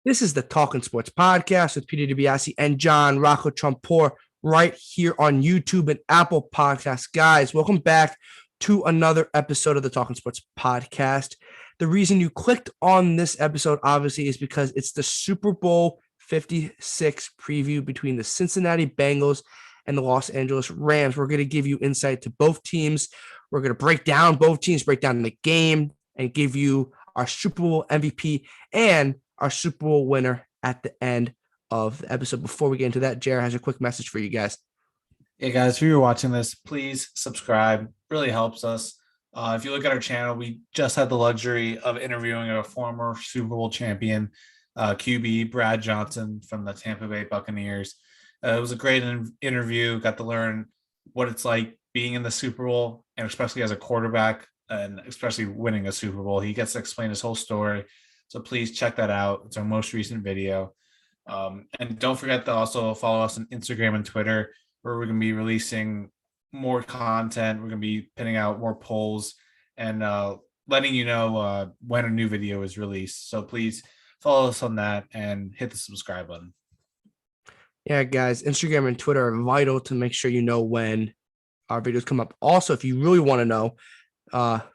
This is the Talking Sports Podcast with Peter DiBiasi and John Rocco Trumpbour right here on YouTube and Apple Podcasts. Guys, welcome back to another episode of the Talking Sports Podcast. The reason you clicked on this episode, obviously, is because it's the Super Bowl 56 preview between the Cincinnati Bengals and the Los Angeles Rams. We're going to give you insight to both teams. We're going to break down both teams, break down the game, and give you our Super Bowl MVP and our Super Bowl winner at the end of the episode. Before we get into that, Jared has a quick message for you guys. Hey guys, if you're watching this, please subscribe. Really helps us. If you look at our channel, we just had the luxury of interviewing a former Super Bowl champion, QB Brad Johnson from the Tampa Bay Buccaneers. It was a great interview. Got to learn what it's like being in the Super Bowl, and especially as a quarterback, and especially winning a Super Bowl. He gets to explain his whole story. So please check that out. It's our most recent video. And don't forget to also follow us on Instagram and Twitter, where we're going to be releasing more content. We're going to be pinning out more polls and letting you know when a new video is released. So please follow us on that and hit the subscribe button. Yeah, guys, Instagram and Twitter are vital to make sure you know when our videos come up. Also, if you really want to know,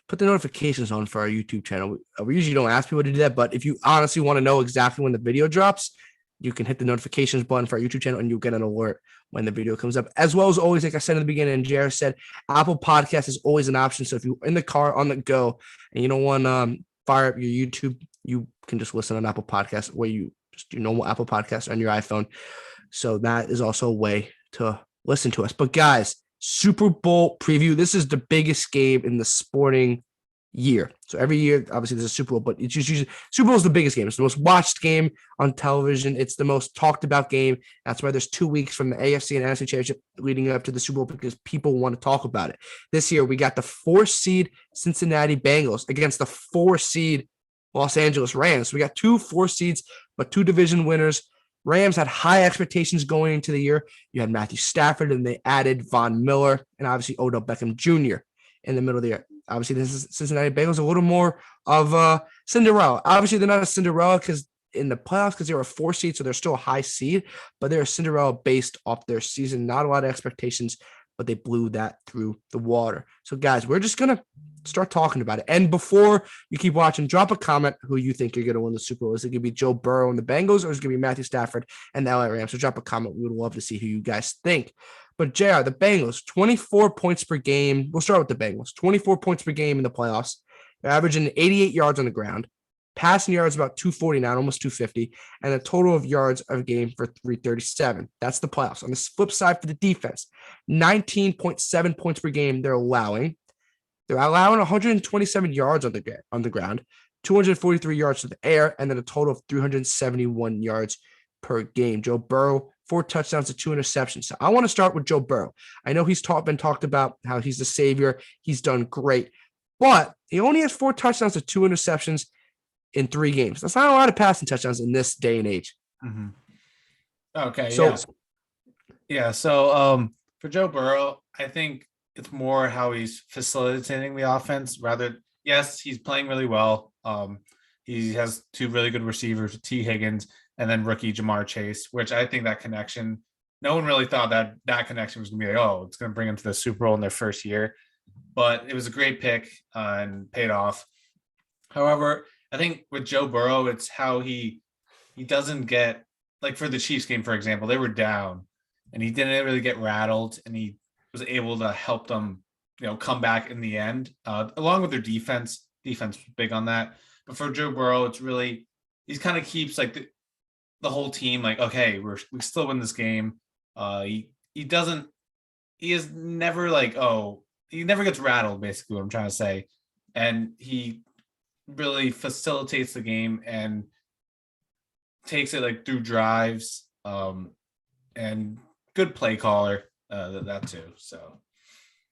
put the notifications on for our YouTube channel. We usually don't ask people to do that, but if you honestly want to know exactly when the video drops, you can hit the notifications button for our YouTube channel and you'll get an alert when the video comes up. As well as always, like I said in the beginning, and Jared said, Apple Podcast is always an option. So if you're in the car, on the go, and you don't want to fire up your YouTube, you can just listen on Apple Podcasts, where you just do normal Apple Podcasts on your iPhone. So that is also a way to listen to us. But guys, Super Bowl preview. This is the biggest game in the sporting year. So every year, obviously, there's a Super Bowl, but it's just usually Super Bowl is the biggest game. It's the most watched game on television. It's the most talked about game. That's why there's 2 weeks from the AFC and NFC Championship leading up to the Super Bowl, because people want to talk about it. This year, we got the 4-seed Cincinnati Bengals against the 4-seed Los Angeles Rams. We got 2 4 seeds, but 2 division winners. Rams had high expectations going into the year. You had Matthew Stafford, and they added Von Miller and obviously Odell Beckham Jr. in the middle of the year. Obviously, this is Cincinnati Bengals, a little more of a Cinderella. Obviously, they're not a Cinderella because in the playoffs, because they were a 4 seed, so they're still a high seed, but they're a Cinderella based off their season. Not a lot of expectations, but they blew that through the water. So, guys, we're just going to start talking about it. And before you keep watching, drop a comment who you think you're going to win the Super Bowl. Is it going to be Joe Burrow and the Bengals, or is it going to be Matthew Stafford and the LA Rams? So drop a comment. We would love to see who you guys think. But JR, the Bengals, 24 points per game. We'll start with the Bengals. 24 points per game in the playoffs. They're averaging 88 yards on the ground. Passing yards about 249, almost 250, and a total of yards of a game for 337. That's the playoffs. On the flip side for the defense, 19.7 points per game they're allowing. They're allowing 127 yards on the ground, 243 yards to the air, and then a total of 371 yards per game. Joe Burrow, 4 touchdowns to 2 interceptions. So I want to start with Joe Burrow. I know he's been talked about how he's the savior. He's done great, but he only has 4 touchdowns to 2 interceptions in 3 games. That's not a lot of passing touchdowns in this day and age. Mm-hmm. Okay. So, So for Joe Burrow, I think it's more how he's facilitating the offense. Yes, he's playing really well. He has 2 really good receivers, T. Higgins and then rookie Jamar Chase, which I think that connection, no one really thought that connection was going to be like, oh, it's going to bring them to the Super Bowl in their first year. But it was a great pick and paid off. However, I think with Joe Burrow, it's how he doesn't get, like for the Chiefs game, for example, they were down and he didn't really get rattled, and he was able to help them, come back in the end, along with their defense. Defense was big on that. But for Joe Burrow, it's really, he kind of keeps like the whole team like, okay, we still win this game. He is never like, he never gets rattled, basically what I'm trying to say. And he really facilitates the game and takes it like through drives, and good play caller, that too. So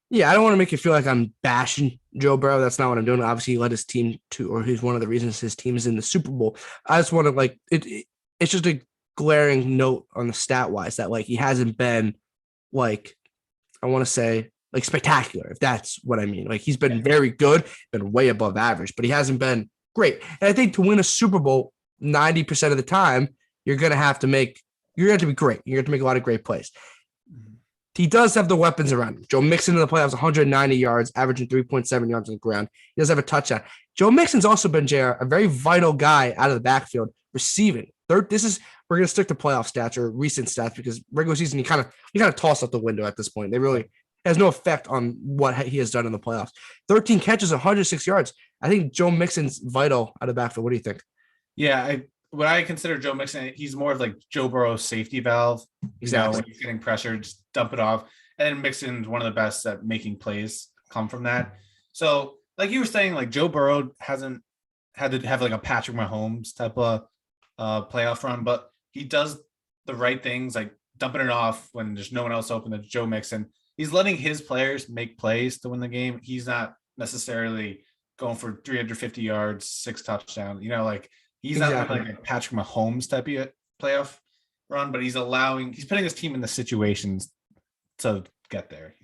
yeah, I don't want to make you feel like I'm bashing Joe Burrow. That's not what I'm doing. Obviously, he led his team or he's one of the reasons his team is in the Super Bowl. I just want to it's just a glaring note on the stat wise that he hasn't been I want to say spectacular, if that's what I mean. He's been very good, been way above average, but he hasn't been great. And I think to win a Super Bowl, 90% of the time, you're going to have to be great. You're going to make a lot of great plays. He does have the weapons around him. Joe Mixon in the playoffs, 190 yards, averaging 3.7 yards on the ground. He does have a touchdown. Joe Mixon's also been, JR, a very vital guy out of the backfield receiving. We're going to stick to playoff stats or recent stats because regular season, you kind of toss out the window at this point. They really has no effect on what he has done in the playoffs. 13 catches, 106 yards. I think Joe Mixon's vital out of the backfield. What do you think? Yeah, what I consider Joe Mixon, he's more of like Joe Burrow's safety valve. Exactly. When he's getting pressured, just dump it off. And then Mixon's one of the best at making plays come from that. So, like you were saying, like Joe Burrow hasn't had to have like a Patrick Mahomes type of playoff run, but he does the right things, like dumping it off when there's no one else open. That's Joe Mixon. He's letting his players make plays to win the game. He's not necessarily going for 350 yards, 6 touchdowns. Like he's not like a Patrick Mahomes type of playoff run, but he's putting his team in the situations to get there.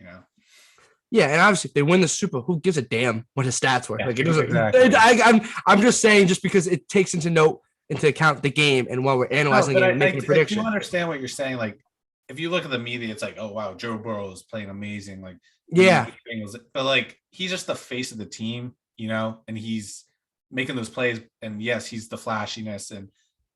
Yeah, and obviously if they win the Super, who gives a damn what his stats were? Yeah, like it doesn't. Exactly. I'm just saying, just because it takes into account the game and while we're analyzing it and making a prediction. I do understand what you're saying. Like if you look at the media, it's like, oh wow, Joe Burrow is playing amazing. Like but like he's just the face of the team, and he's making those plays. And yes, he's the flashiness,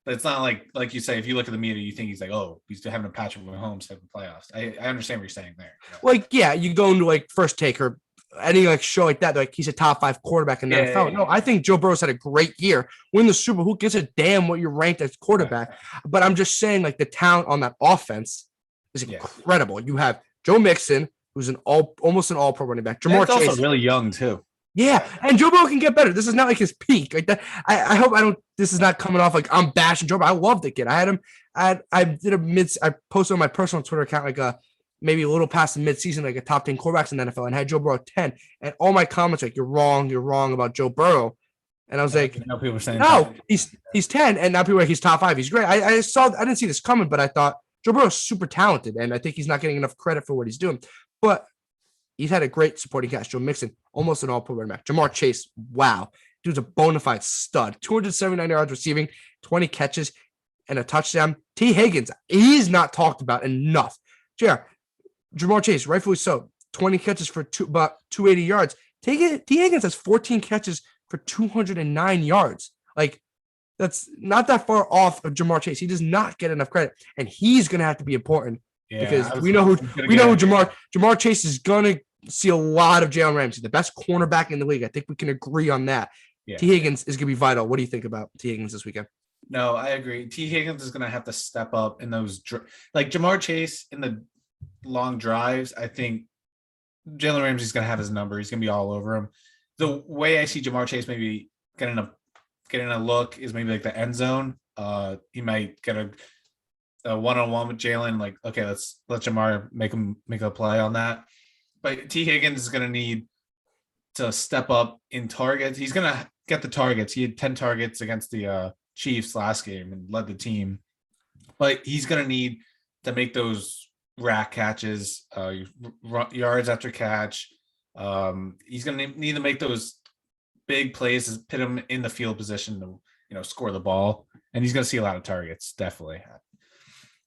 but it's not like you say, if you look at the media, you think he's like, oh, he's having a Patrick Mahomes type of playoffs. I understand what you're saying there. Like, yeah, you go into like First Take or any like show like that, like he's a top 5 quarterback in the NFL. No, I think Joe Burrow's had a great year. Win the Super. Who gives a damn what you're ranked as quarterback? But I'm just saying, like the talent on that offense is incredible. You have Joe Mixon, who's almost an all-pro running back. Jamar Chase, also really young too. Yeah, and Joe Burrow can get better. This is not like his peak. Like that. I hope this is not coming off like I'm bashing Joe Burrow. I love the kid. I had him. I posted on my personal Twitter account like maybe a little past the midseason, like a top 10 quarterbacks in the NFL, and had Joe Burrow 10. And all my comments like, you're wrong about Joe Burrow. And I was like, people were saying no, he's 10, and now people are like, he's top 5. He's great. I didn't see this coming, but I thought Joe Burrow's super talented, and I think he's not getting enough credit for what he's doing. But he's had a great supporting cast. Joe Mixon, almost an all-pro running back. Jamar Chase, wow. Dude's a bona fide stud. 279 yards receiving, 20 catches, and a touchdown. T. Higgins, he's not talked about enough. Jamar Chase, rightfully so, 20 catches for about 280 yards. T. Higgins has 14 catches for 209 yards. Like, that's not that far off of Jamar Chase. He does not get enough credit, and he's going to have to be important because we know who Jamar Chase is going to see a lot of Jalen Ramsey, the best cornerback in the league. I think we can agree on that. Yeah. T. Higgins is going to be vital. What do you think about T. Higgins this weekend? No, I agree. T. Higgins is going to have to step up in those like Jamar Chase in the long drives. I think Jalen Ramsey's going to have his number. He's going to be all over him. The way I see Jamar Chase maybe getting a look is maybe like the end zone. He might get a one-on-one with Jalen. Like, okay, let's let Jamar make a play on that. But T. Higgins is going to need to step up in targets. He's going to get the targets. He had 10 targets against the Chiefs last game and led the team. But he's going to need to make those rack catches, yards after catch. He's going to need to make those big plays to put him in the field position to, score the ball. And he's going to see a lot of targets, definitely.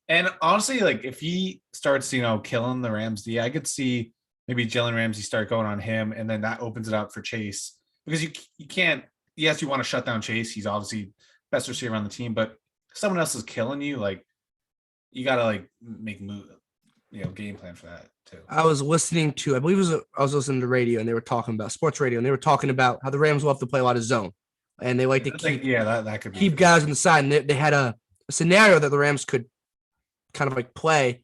And honestly, like if he starts, killing the Rams D, I could see maybe Jalen Ramsey start going on him, and then that opens it up for Chase. Because you can't, yes, you want to shut down Chase. He's obviously best receiver on the team, but if someone else is killing you, like you got to like make move, game plan for that too. I was listening to, I was listening to radio, and they were talking about sports radio, and they were talking about how the Rams love to play a lot of zone, and they like to keep guys on the side. And they had a scenario that the Rams could kind of like play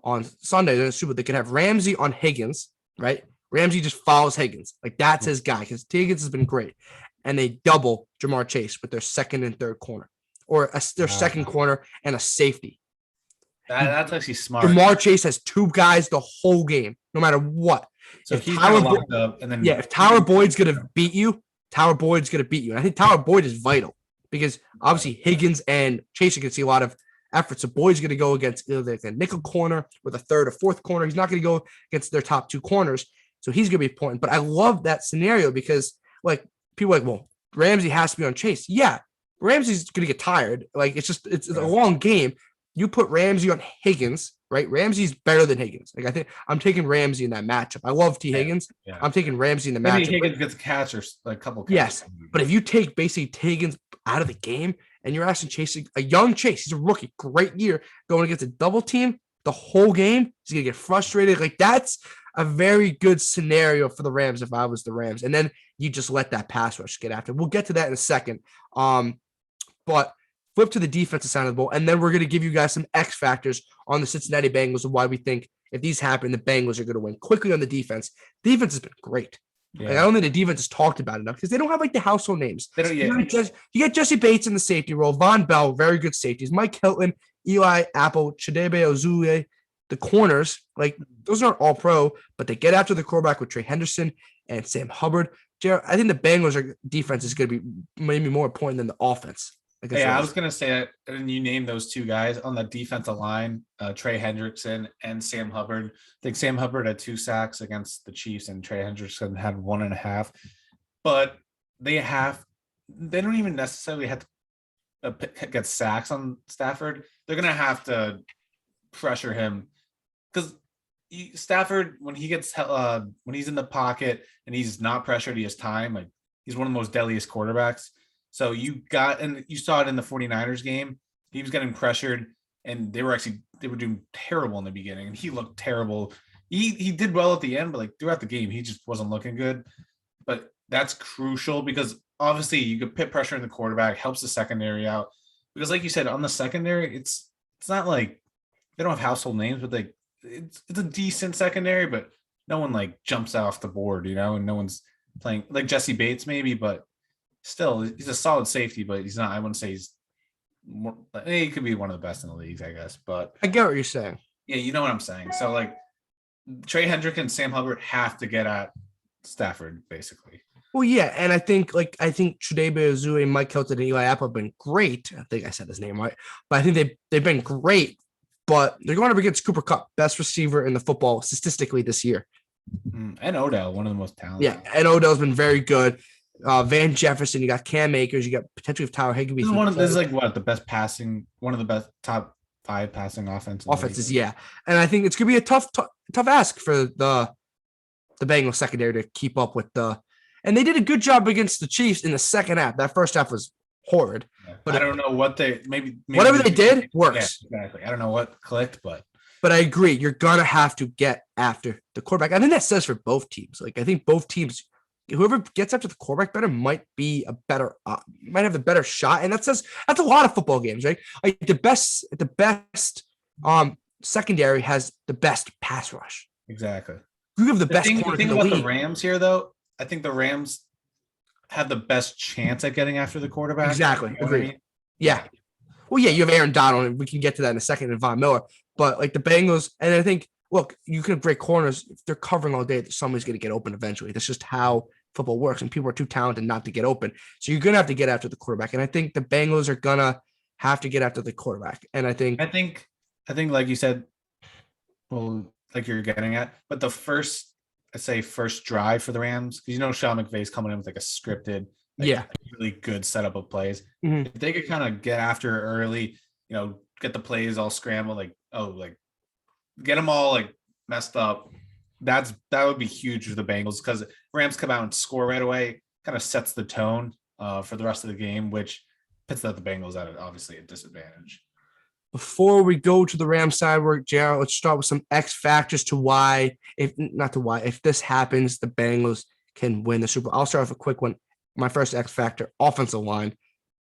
on Sunday. They could have Ramsey on Higgins, right? Ramsey just follows Higgins. Like that's his guy because Higgins has been great. And they double Jamar Chase with their second and third corner or their second corner and a safety. That's actually smart. Jamar Chase has 2 guys the whole game, no matter what. So if Tyler locked up and then if Tyler Boyd's going to beat you, Tyler Boyd's going to beat you. And I think Tyler Boyd is vital because obviously Higgins and Chase, you can see a lot of effort. So Boyd's going to go against either the nickel corner or the third or fourth corner. He's not going to go against their top 2 corners. So he's going to be important. But I love that scenario because like people are like, well, Ramsey has to be on Chase. Yeah, Ramsey's gonna get tired. Like it's a long game. You put Ramsey on Higgins, right? Ramsey's better than Higgins. Like I think I'm taking Ramsey in that matchup. I love T. Higgins. Yeah. I'm taking Ramsey in the Maybe matchup. Higgins gets a catch or like a couple catches. Yes, but if you take basically Higgins out of the game and you're asking Chase, a young Chase, he's a rookie, great year, going against a double team the whole game, he's gonna get frustrated. Like that's a very good scenario for the Rams if I was the Rams. And then you just let that pass rush get after. We'll get to that in a second. But flip to the defensive side of the ball, and then we're going to give you guys some X factors on the Cincinnati Bengals and why we think if these happen, the Bengals are going to win. Quickly on the defense. Defense has been great. Yeah. Like, I don't think the defense is talked about enough because they don't have like the household names. They don't, you get Jesse Bates in the safety role, Von Bell, very good safeties, Mike Hilton, Eli Apple, Chidebe Ozue, the corners, like those aren't all pro, but they get after the quarterback with Trey Henderson and Sam Hubbard. Jared, I think the Bengals defense is going to be maybe more important than the offense. I was going to say that, and you named those two guys on the defensive line, Trey Hendrickson and Sam Hubbard. I think Sam Hubbard had 2 sacks against the Chiefs, and Trey Hendrickson had 1.5. But they don't even necessarily have to get sacks on Stafford. They're going to have to pressure him because Stafford, when he gets when he's in the pocket and he's not pressured, he has time. Like he's one of the most deadliest quarterbacks. So you saw it in the 49ers game. He was getting pressured, and they were doing terrible in the beginning, and he looked terrible. He did well at the end, but like throughout the game, he just wasn't looking good. But that's crucial because obviously you could put pressure on the quarterback, helps the secondary out. Because like you said, on the secondary, it's not like they don't have household names, but like it's a decent secondary, but no one like jumps off the board, and no one's playing like Jesse Bates maybe, but still, he's a solid safety, but he's not. I wouldn't say he's more. He could be one of the best in the leagues, I guess. But I get what you're saying. Yeah, you know what I'm saying. So like, Trey Hendrick and Sam Hubbard have to get at Stafford, basically. Well, yeah, and I think Chidebe Ozue, Mike Hilton, and Eli Apple have been great. I think I said his name right, but I think they've been great. But they're going up against Cooper Kupp, best receiver in the football statistically this year, and Odell, one of the most talented. Yeah, and Odell's been very good. Van Jefferson, you got Cam Akers, you got potentially Tyler Higbee. This is like what the best passing, one of the best top 5 passing offenses. Yeah, and I think it's gonna be a tough ask for the Bengals secondary to keep up with the. And they did a good job against the Chiefs in the second half. That first half was horrid. Yeah, but I don't know what maybe whatever they did works. Yeah, exactly. I don't know what clicked, but I agree. You're gonna have to get after the quarterback. I think that says for both teams. Like I think both teams. Whoever gets after the quarterback better might be a better, might have a better shot, and that's a lot of football games, right? Like the best secondary has the best pass rush. Exactly. You have the best. The thing about the Rams here, though, I think the Rams have the best chance at getting after the quarterback. Exactly. Agreed. I mean? Yeah. Well, yeah, you have Aaron Donald, and we can get to that in a second, and Von Miller. But like the Bengals, and I think. Look, you can have great corners. If they're covering all day, somebody's going to get open eventually. That's just how football works, and people are too talented not to get open. So you're going to have to get after the quarterback, and I think the Bengals are going to have to get after the quarterback. And I think, like you said, well, like you're getting at, but the first drive for the Rams, because Sean McVay's coming in with like a scripted, really good setup of plays. Mm-hmm. If they could kind of get after it early, get the plays all scrambled, get them all like messed up. That would be huge for the Bengals because Rams come out and score right away, kind of sets the tone for the rest of the game, which puts the Bengals at obviously a disadvantage. Before we go to the Rams side work, Jared, let's start with some X factors to why, if this happens, the Bengals can win the Super Bowl. I'll start with a quick one. My first X factor, offensive line.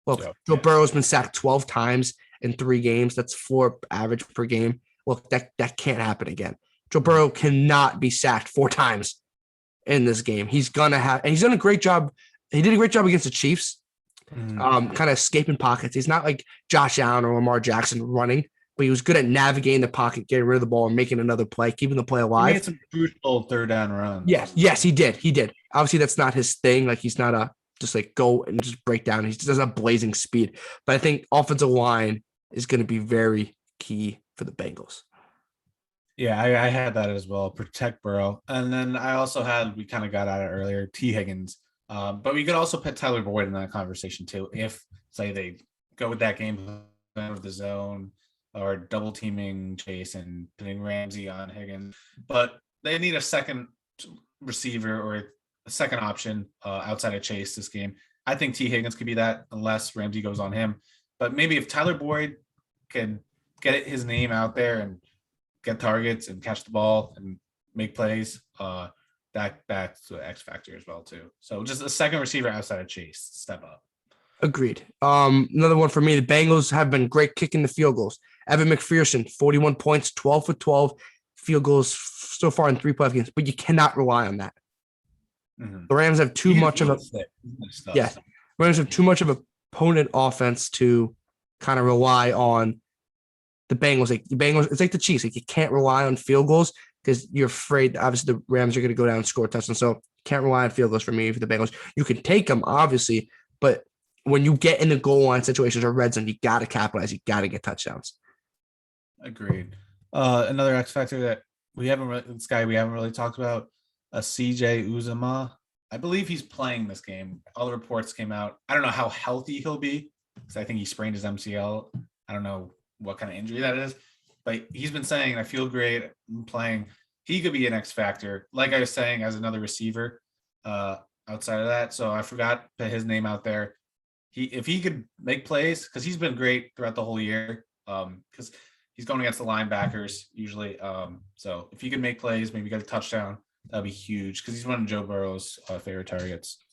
Look, Joe Burrow's been sacked 12 times in 3 games. That's 4 average per game. Look, that can't happen again. Joe Burrow cannot be sacked 4 times in this game. He's done a great job. He did a great job against the Chiefs, kind of escaping pockets. He's not like Josh Allen or Lamar Jackson running, but he was good at navigating the pocket, getting rid of the ball, and making another play, keeping the play alive. He made some crucial 3rd down runs. Yes, he did. Obviously, that's not his thing. Like he's not just like go and just break down. He doesn't have blazing speed. But I think offensive line is going to be very key for the Bengals. Yeah, I had that as well. Protect Burrow. And then I also we kind of got at it earlier, T. Higgins. But we could also put Tyler Boyd in that conversation too, if say they go with that game plan with the zone or double teaming Chase and putting Ramsey on Higgins, but they need a second receiver or a second option outside of Chase this game. I think T. Higgins could be that unless Ramsey goes on him. But maybe if Tyler Boyd can get his name out there and get targets and catch the ball and make plays, that's the X factor as well too. So just a second receiver outside of Chase, step up. Agreed. Another one for me. The Bengals have been great kicking the field goals. Evan McPherson, 41 points, 12 for 12 field goals so far in 3 playoff games, but you cannot rely on that. Mm-hmm. The Rams have too much of a Rams have too much of an opponent offense to kind of rely on the Bengals. Like the Bengals, it's like the Chiefs. Like you can't rely on field goals because you're afraid. Obviously, the Rams are going to go down and score a touchdown. So can't rely on field goals for me for the Bengals. You can take them, obviously, but when you get in the goal line situations or red zone, you got to capitalize. You got to get touchdowns. Agreed. Another X factor that we haven't really talked about, CJ Uzama. I believe he's playing this game. All the reports came out. I don't know how healthy he'll be because I think he sprained his MCL. I don't know what kind of injury that is, but he's been saying, I feel great. I'm playing. He could be an X factor, like I was saying, as another receiver outside of that. So I forgot to put his name out there. If he could make plays, because he's been great throughout the whole year, because he's going against the linebackers usually. So if he could make plays, maybe get a touchdown, that'd be huge because he's one of Joe Burrow's favorite targets.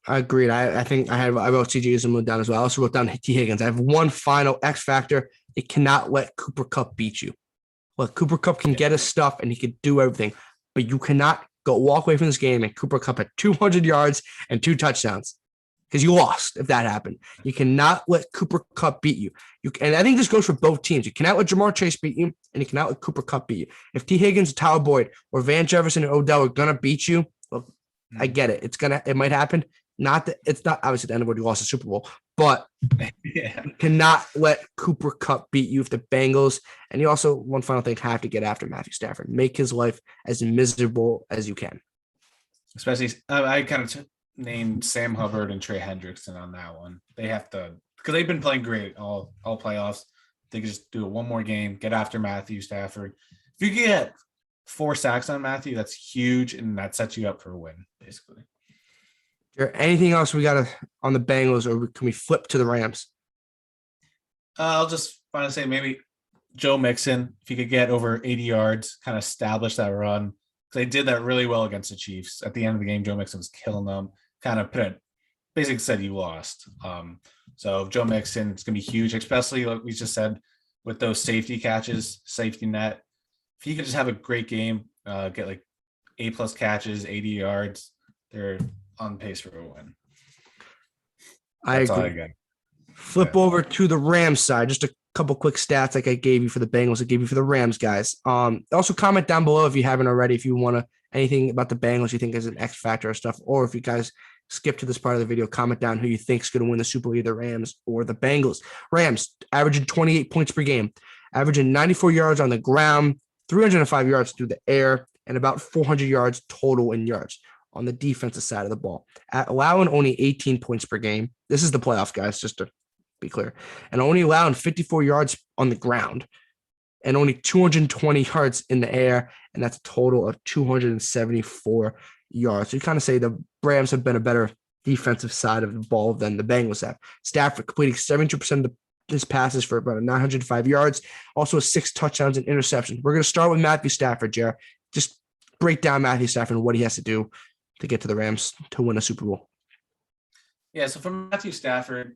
I agreed. I think I wrote CJ Uzama down as well. I also wrote down T. Higgins. I have one final X factor. It cannot let Cooper Kupp beat you. Well, Cooper Kupp can get his stuff and he can do everything, but you cannot walk away from this game and Cooper Kupp had 200 yards and 2 touchdowns. Because you lost if that happened. You cannot let Cooper Kupp beat you. And I think this goes for both teams. You cannot let Jamar Chase beat you, and you cannot let Cooper Kupp beat you. If T. Higgins, Tyler Boyd, or Van Jefferson and Odell are gonna beat you, well, I get it. It might happen. It's not obviously the end of what you lost the Super Bowl, but you cannot let Cooper Kupp beat you if the Bengals. And you also, one final thing, have to get after Matthew Stafford. Make his life as miserable as you can. Especially, I kind of named Sam Hubbard and Trey Hendrickson on that one. They have to, because they've been playing great all playoffs. They can just do one more game, get after Matthew Stafford. If you get 4 sacks on Matthew, that's huge, and that sets you up for a win, basically. Is there anything else we got on the Bengals, or can we flip to the Rams? I'll just finally say maybe Joe Mixon, if he could get over 80 yards, kind of establish that run. They did that really well against the Chiefs. At the end of the game, Joe Mixon was killing them. Kind of basically said you lost. So Joe Mixon, it's going to be huge, especially like we just said with those safety catches, safety net. If he could just have a great game, get like 8+ catches, 80 yards, they're on pace for a win. That's I agree. Flip over to the Rams side. Just a couple quick stats like I gave you for the Bengals, I gave you for the Rams guys. Also comment down below if you haven't already, if you want to anything about the Bengals you think is an X factor or stuff, or if you guys skip to this part of the video, comment down who you think is going to win the Super Bowl, either Rams or the Bengals. Rams averaging 28 points per game, averaging 94 yards on the ground, 305 yards through the air, and about 400 yards total in yards on the defensive side of the ball, allowing only 18 points per game. This is the playoff, guys, just to be clear, and only allowing 54 yards on the ground and only 220 yards in the air, and that's a total of 274 yards. So you kind of say the Rams have been a better defensive side of the ball than the Bengals have. Stafford completing 72% of his passes for about 905 yards, also 6 touchdowns and interceptions. We're going to start with Matthew Stafford, Jared. Just break down Matthew Stafford and what he has to do to get to the Rams to win a Super Bowl. Yeah, so for Matthew Stafford,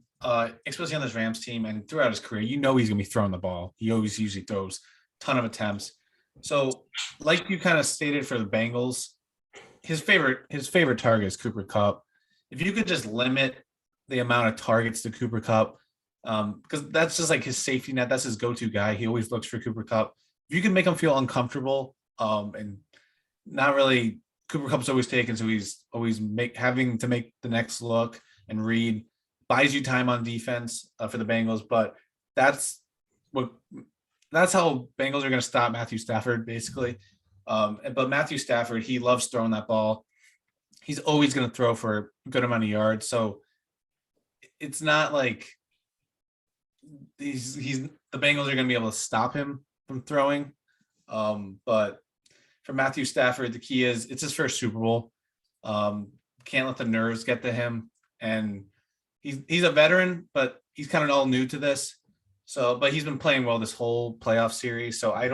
especially on this Rams team and throughout his career, he's going to be throwing the ball. He always usually throws a ton of attempts. So like you kind of stated for the Bengals, his favorite target is Cooper Kupp. If you could just limit the amount of targets to Cooper Kupp, because that's just like his safety net. That's his go-to guy. He always looks for Cooper Kupp. If you can make him feel uncomfortable and not really, Cooper Kupp's always taken, so he's always having to make the next look and read, buys you time on defense for the Bengals. But that's how Bengals are going to stop Matthew Stafford, basically. But Matthew Stafford, he loves throwing that ball. He's always going to throw for a good amount of yards. So it's not like he's the Bengals are going to be able to stop him from throwing. But for Matthew Stafford, the key is it's his first Super Bowl. Can't let the nerves get to him, and he's a veteran, but he's kind of all new to this. So, but he's been playing well this whole playoff series. So I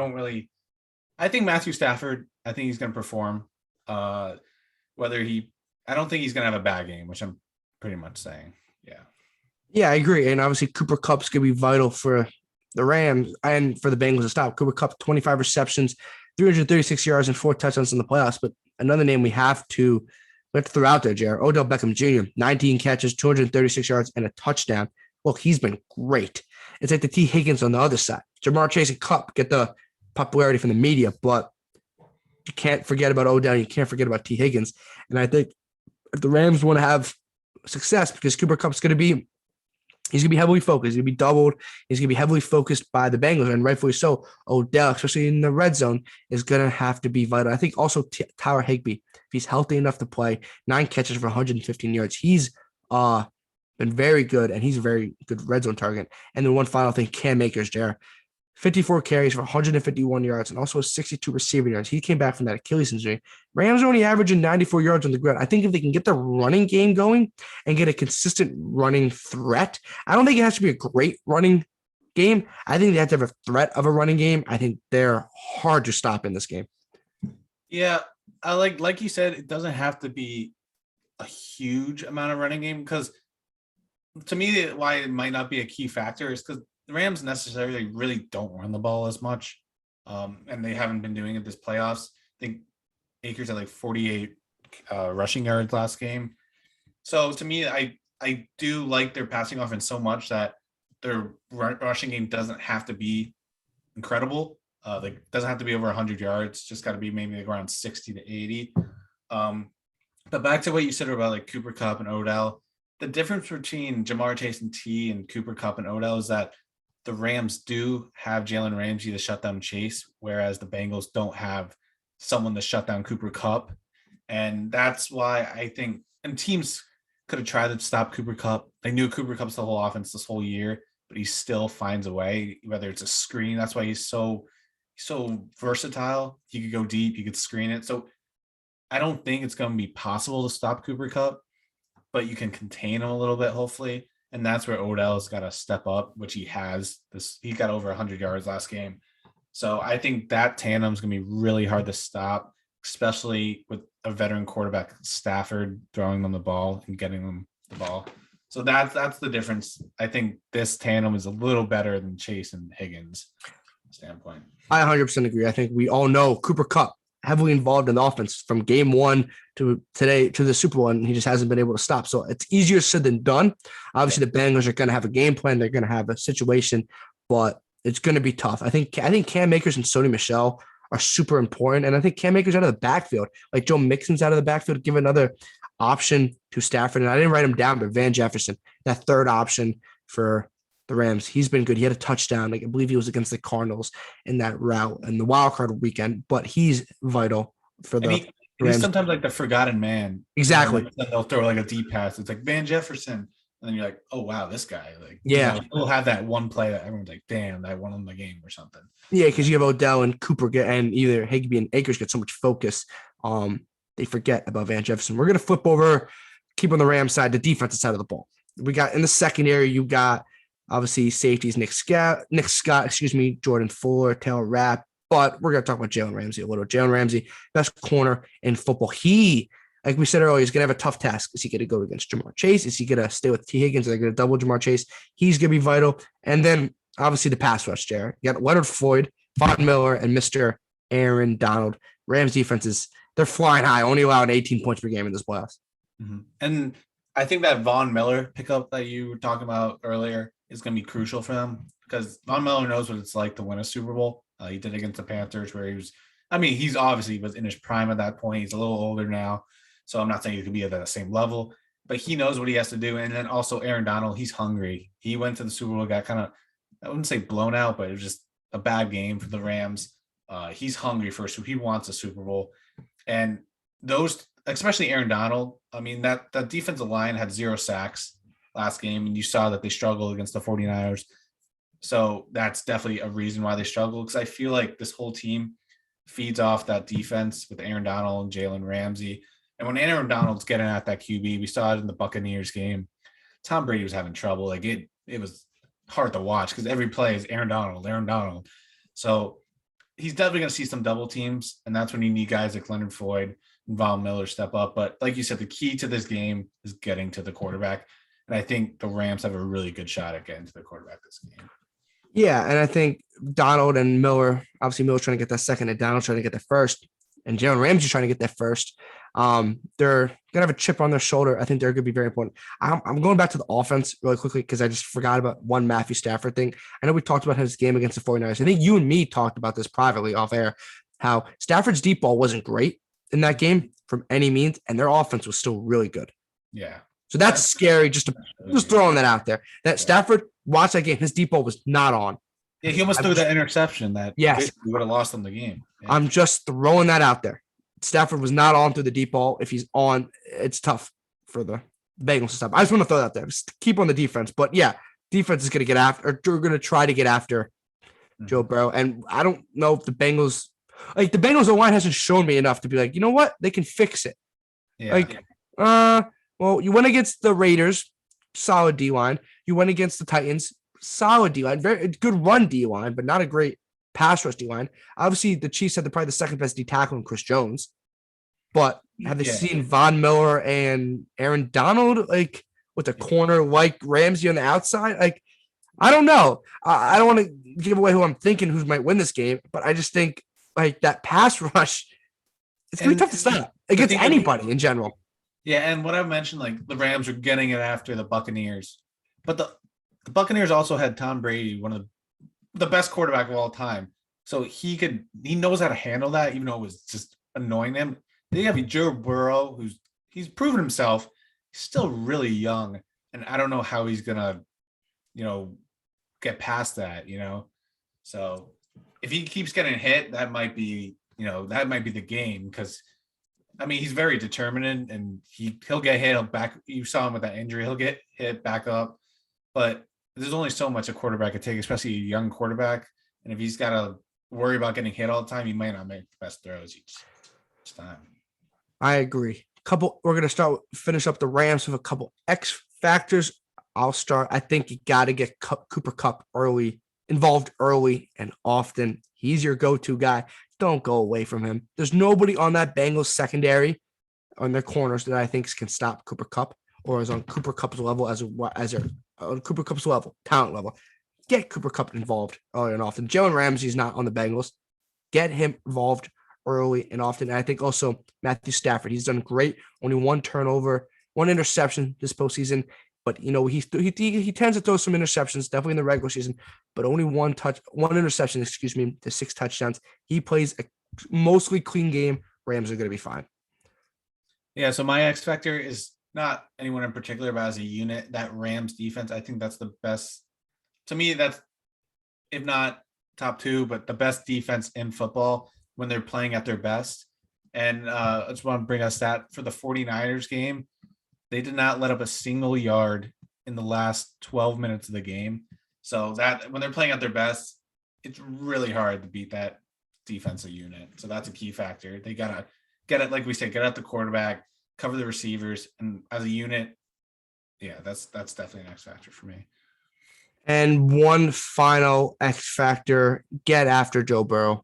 think Matthew Stafford, I think he's going to perform. I don't think he's going to have a bad game, which I'm pretty much saying. Yeah. Yeah, I agree. And obviously, Cooper Kupp's going to be vital for the Rams and for the Bengals to stop. Cooper Kupp, 25 receptions, 336 yards, and 4 touchdowns in the playoffs. But another name we have to throw out there, Jared. Odell Beckham Jr., 19 catches, 236 yards, and a touchdown. Look, he's been great. It's like the T. Higgins on the other side. Jamar Chase and Kupp get the popularity from the media, but you can't forget about Odell. You can't forget about T. Higgins. And I think if the Rams want to have success, because Cooper Kupp's going to be he's going to be heavily focused. He's going to be doubled. He's going to be heavily focused by the Bengals, and rightfully so. Odell, especially in the red zone, is going to have to be vital. I think also Tyler Higbee, if he's healthy enough to play, 9 catches for 115 yards. He's been very good, and he's a very good red zone target. And then one final thing, Cam Akers, Jared. 54 carries for 151 yards and also 62 receiving yards. He came back from that Achilles injury. Rams are only averaging 94 yards on the ground. I think if they can get the running game going and get a consistent running threat, I don't think it has to be a great running game. I think they have to have a threat of a running game. I think they're hard to stop in this game. Yeah, I like you said, it doesn't have to be a huge amount of running game, because to me, why it might not be a key factor is because the Rams necessarily really don't run the ball as much, and they haven't been doing it this playoffs. I think Akers had like 48 rushing yards last game. So to me, I do like their passing offense so much that their rushing game doesn't have to be incredible. Like doesn't have to be over 100 yards. Just got to be maybe like around 60 to 80. But back to what you said about like Cooper Kupp and Odell, the difference between Jamar Chase and T and Cooper Kupp and Odell is that the Rams do have Jalen Ramsey to shut down Chase, whereas the Bengals don't have someone to shut down Cooper Kupp. And that's why I think, and teams could have tried to stop Cooper Kupp. They knew Cooper Kupp's the whole offense this whole year, but he still finds a way, whether it's a screen. That's why he's so versatile. He could go deep, he could screen it. So I don't think it's going to be possible to stop Cooper Kupp, but you can contain him a little bit, hopefully. And that's where Odell's got to step up, which he has. He got over 100 yards last game. So I think that tandem's going to be really hard to stop, especially with a veteran quarterback, Stafford, throwing them the ball and getting them the ball. So that's the difference. I think this tandem is a little better than Chase and Higgins standpoint. I 100% agree. I think we all know Cooper Kupp heavily involved in the offense from game 1 to today to the Super Bowl, and he just hasn't been able to stop. So it's easier said than done. Obviously, the Bengals are going to have a game plan. They're going to have a situation, but it's going to be tough. I think Cam Akers and Sony Michel are super important, and I think Cam Akers out of the backfield, like Joe Mixon's out of the backfield, give another option to Stafford. And I didn't write him down, but Van Jefferson, that third option for the Rams, he's been good. He had a touchdown. Like I believe he was against the Cardinals in that route in the wild card weekend, but he's vital for the Rams. He's sometimes like the forgotten man. Exactly. They'll throw like a deep pass. It's like Van Jefferson. And then you're like, oh, wow, this guy. Like, yeah. He'll have that one play that everyone's like, damn, that won him the game or something. Yeah, because you have Odell and Cooper and either Higbee and Akers get so much focus. They forget about Van Jefferson. We're going to flip over, keep on the Rams side, the defensive side of the ball. We got in the secondary, you got obviously safeties, Nick Scott, Jordan Fuller, Taylor Rapp. But we're going to talk about Jalen Ramsey a little. Jalen Ramsey, best corner in football. He, like we said earlier, is going to have a tough task. Is he going to go against Jamar Chase? Is he going to stay with T. Higgins? Are they going to double Jamar Chase? He's going to be vital. And then, obviously, the pass rush, Jared. You got Leonard Floyd, Von Miller, and Mr. Aaron Donald. Rams defenses, they're flying high, only allowing 18 points per game in this playoffs. Mm-hmm. And I think that Von Miller pickup that you were talking about earlier is going to be crucial for them, because Von Miller knows what it's like to win a Super Bowl. He did against the Panthers, where he's obviously was in his prime at that point. He's a little older now, so I'm not saying he could be at the same level, but he knows what he has to do. And then also Aaron Donald, he's hungry. He went to the Super Bowl, got kind of, I wouldn't say blown out, but it was just a bad game for the Rams. He's hungry he wants a Super Bowl. And those, especially Aaron Donald, I mean, that defensive line had 0 sacks. last game, and you saw that they struggled against the 49ers. So that's definitely a reason why they struggle, because I feel like this whole team feeds off that defense with Aaron Donald and Jalen Ramsey. And when Aaron Donald's getting at that QB, we saw it in the Buccaneers game. Tom Brady was having trouble. Like it was hard to watch because every play is Aaron Donald, Aaron Donald. So he's definitely going to see some double teams, and that's when you need guys like Leonard Floyd and Von Miller step up. But like you said, the key to this game is getting to the quarterback. And I think the Rams have a really good shot at getting to the quarterback this game. Yeah, and I think Donald and Miller, obviously Miller's trying to get that second, and Donald's trying to get the first, and Jalen Ramsey's trying to get that first. They're gonna have a chip on their shoulder. I think they're gonna be very important. I'm going back to the offense really quickly because I just forgot about one Matthew Stafford thing. I know we talked about his game against the 49ers. I think you and me talked about this privately off air, how Stafford's deep ball wasn't great in that game from any means, and their offense was still really good. Yeah. So that's scary. Just throwing that out there. That Stafford, watch that game. His deep ball was not on. Yeah, he almost threw that interception that yes, we would have lost them the game. Yeah. I'm just throwing that out there. Stafford was not on through the deep ball. If he's on, it's tough for the Bengals to stop. I just want to throw that there. Just keep on the defense. But yeah, defense is going to get after, or they're going to try to get after Joe Burrow. And I don't know if the Bengals line hasn't shown me enough to be like, you know what? They can fix it. Yeah. Well, you went against the Raiders, solid D-line. You went against the Titans, solid D-line. Very good run D-line, but not a great pass rush D-line. Obviously, the Chiefs had probably the second best D-tackle in Chris Jones. But have they seen Von Miller and Aaron Donald, like, with a corner like Ramsey on the outside? Like, I don't know. I don't want to give away who I'm thinking who might win this game, but I just think, like, that pass rush, it's going to be tough to stop against anybody in general. Yeah, and what I mentioned, like the Rams are getting it after the Buccaneers, but the Buccaneers also had Tom Brady, one of the best quarterback of all time. So he knows how to handle that, even though it was just annoying them. They have Joe Burrow, he's proven himself. He's still really young, and I don't know how he's gonna, get past that. So if he keeps getting hit, that might be the game because. I mean, he's very determined, and he'll get hit. He'll back. You saw him with that injury. He'll get hit back up, but there's only so much a quarterback can take, especially a young quarterback. And if he's got to worry about getting hit all the time, he might not make the best throws each time. I agree. We're gonna finish up the Rams with a couple X factors. I'll start. I think you got to get Cooper Kupp involved early and often. He's your go-to guy. Don't go away from him. There's nobody on that Bengals secondary on their corners that I think can stop Cooper Kupp or is on Cooper Kupp's level on Cooper Kupp's level, talent level. Get Cooper Kupp involved early and often. Jalen Ramsey's not on the Bengals. Get him involved early and often. And I think also Matthew Stafford. He's done great. Only one turnover, one interception this postseason. But, he tends to throw some interceptions, definitely in the regular season, but only one interception, to 6 touchdowns. He plays a mostly clean game. Rams are going to be fine. Yeah, so my X factor is not anyone in particular, but as a unit, that Rams defense, I think that's the best. To me, that's, if not top 2, but the best defense in football when they're playing at their best. And I just want to bring a stat for the 49ers game. They did not let up a single yard in the last 12 minutes of the game. So that when they're playing at their best, it's really hard to beat that defensive unit. So that's a key factor. They got to get it, like we said, get at the quarterback, cover the receivers. And as a unit, yeah, that's definitely an X factor for me. And one final X factor, get after Joe Burrow.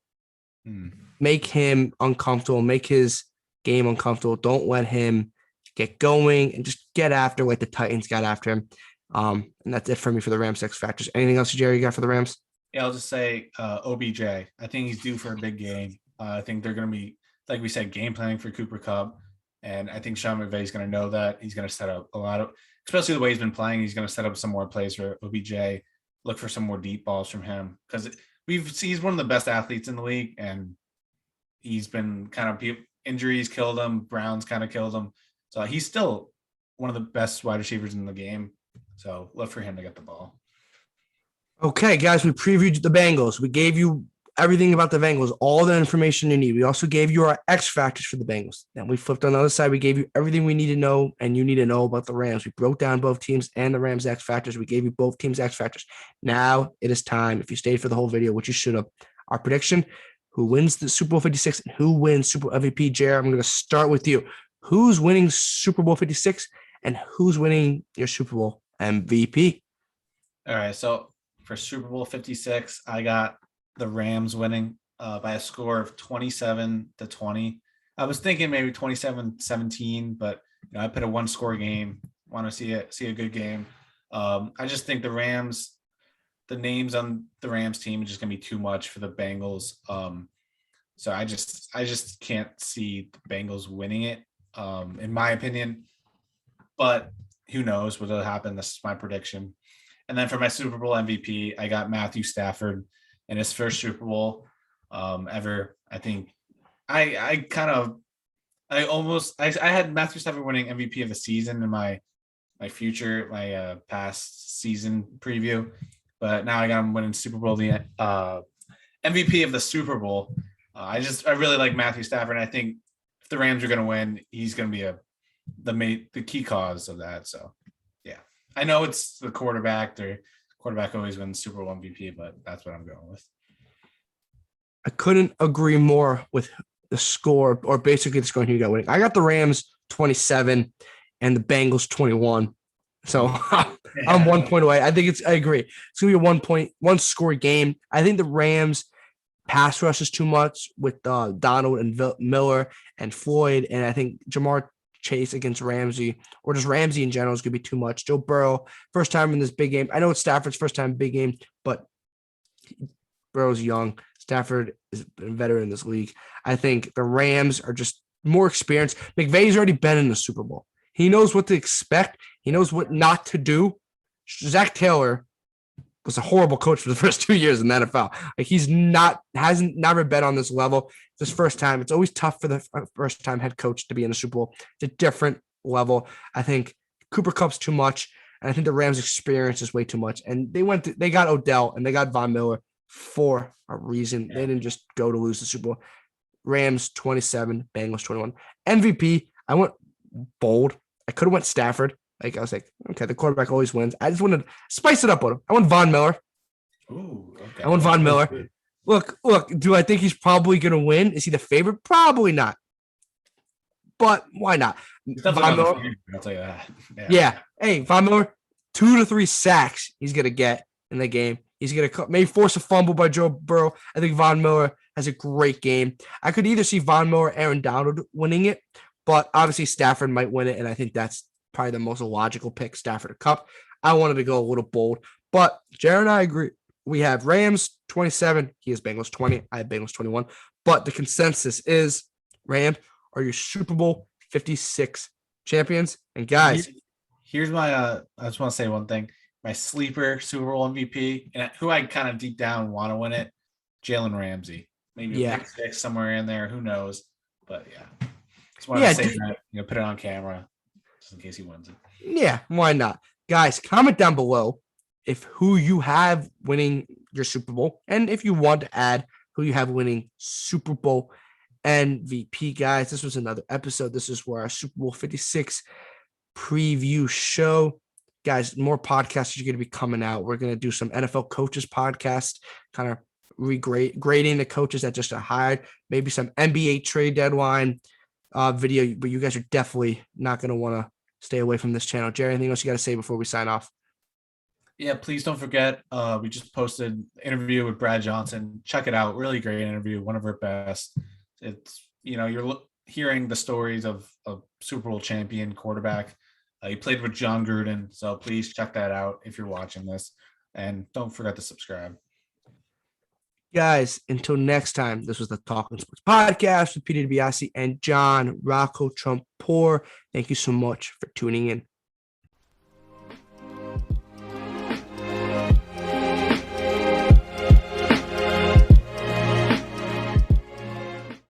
Make him uncomfortable. Make his game uncomfortable. Don't let him get going and just get after like the Titans got after him. And that's it for me for the Rams X factors. Anything else, Jerry, you got for the Rams? Yeah, I'll just say OBJ. I think he's due for a big game. I think they're going to be, like we said, game planning for Cooper Kupp. And I think Sean McVay is going to know that. He's going to set up a lot of, especially the way he's been playing, he's going to set up some more plays for OBJ, look for some more deep balls from him. Because he's one of the best athletes in the league. And he's been injuries killed him. Browns kind of killed him. So he's still one of the best wide receivers in the game. So look for him to get the ball. Okay, guys, we previewed the Bengals. We gave you everything about the Bengals, all the information you need. We also gave you our X factors for the Bengals. Then we flipped on the other side. We gave you everything we need to know and you need to know about the Rams. We broke down both teams and the Rams X factors. We gave you both teams X factors. Now it is time. If you stayed for the whole video, which you should have, our prediction, who wins the Super Bowl 56 and who wins Super Bowl MVP. Jared, I'm going to start with you. Who's winning Super Bowl 56 and who's winning your Super Bowl MVP? All right. So for Super Bowl 56, I got the Rams winning by a score of 27-20. I was thinking maybe 27-17, but I put a one-score game. Want to see a good game. I just think the Rams, the names on the Rams team is just gonna be too much for the Bengals. So I just can't see the Bengals winning it, in my opinion. But who knows what'll happen? This is my prediction. And then for my Super Bowl MVP, I got Matthew Stafford in his first Super Bowl ever. I think I had Matthew Stafford winning MVP of the season in my past season preview, but now I got him winning Super Bowl, the MVP of the Super Bowl. I really like Matthew Stafford, and I think if the Rams are going to win, he's going to be the key cause of that. So yeah, I know it's the quarterback. The quarterback always wins Super Bowl MVP, but that's what I'm going with. I couldn't agree more with the score, or basically the score you got winning. I got the Rams 27 and the Bengals 21. So I'm 1 point away. I agree. It's going to be a one score game. I think the Rams pass rush is too much with Donald and Miller and Floyd. And I think Jamar Chase against Ramsey, or just Ramsey in general, is going to be too much. Joe Burrow, first time in this big game. I know it's Stafford's first time big game, but Burrow's young. Stafford is a veteran in this league. I think the Rams are just more experienced. McVay's already been in the Super Bowl. He knows what to expect. He knows what not to do. Zach Taylor was a horrible coach for the first 2 years in the NFL. Like, hasn't never been on this level. This first time. It's always tough for the first time head coach to be in the Super Bowl. It's a different level. I think Cooper Kupp's too much, and I think the Rams' experience is way too much. And they got Odell and they got Von Miller for a reason. They didn't just go to lose the Super Bowl. Rams 27, Bengals 21. MVP, I went bold. I could have went Stafford. Like, I was like, okay, the quarterback always wins. I just wanted to spice it up with him. I went Von Miller. Ooh, okay. I went Von Miller. Look, do I think he's probably going to win? Is he the favorite? Probably not. But why not? Von Miller, I'll tell you that. Yeah. Hey, Von Miller, 2 to 3 sacks he's going to get in the game. He's going to maybe force a fumble by Joe Burrow. I think Von Miller has a great game. I could either see Von Miller or Aaron Donald winning it, but obviously Stafford might win it, and I think that's probably the most logical pick, Stafford or Kupp. I wanted to go a little bold, but Jared and I agree. We have Rams 27. He has Bengals 20. I have Bengals 21. But the consensus is Rams are your Super Bowl 56 champions. And guys, here's my I just want to say one thing. My sleeper Super Bowl MVP, and who I kind of deep down want to win it, Jalen Ramsey. Maybe a pick six somewhere in there. Who knows? But yeah. Just wanted to say that, put it on camera just in case he wins it. Yeah, why not? Guys, comment down below who you have winning your Super Bowl, and if you want to add who you have winning Super Bowl MVP. Guys, this was another episode. This is where our Super Bowl 56 preview show. Guys, more podcasts are going to be coming out. We're going to do some NFL coaches podcast, kind of grading the coaches that just are hired, maybe some NBA trade deadline video, but you guys are definitely not going to want to stay away from this channel. Jerry, anything else you got to say before we sign off? Yeah, please don't forget, we just posted an interview with Brad Johnson. Check it out. Really great interview. One of our best. It's, you're hearing the stories of a Super Bowl champion quarterback. He played with John Gruden. So please check that out if you're watching this. And don't forget to subscribe. Guys, until next time, this was the Talking Sports Podcast with Peter DiBiasi and John Rocco Trumpbour. Thank you so much for tuning in.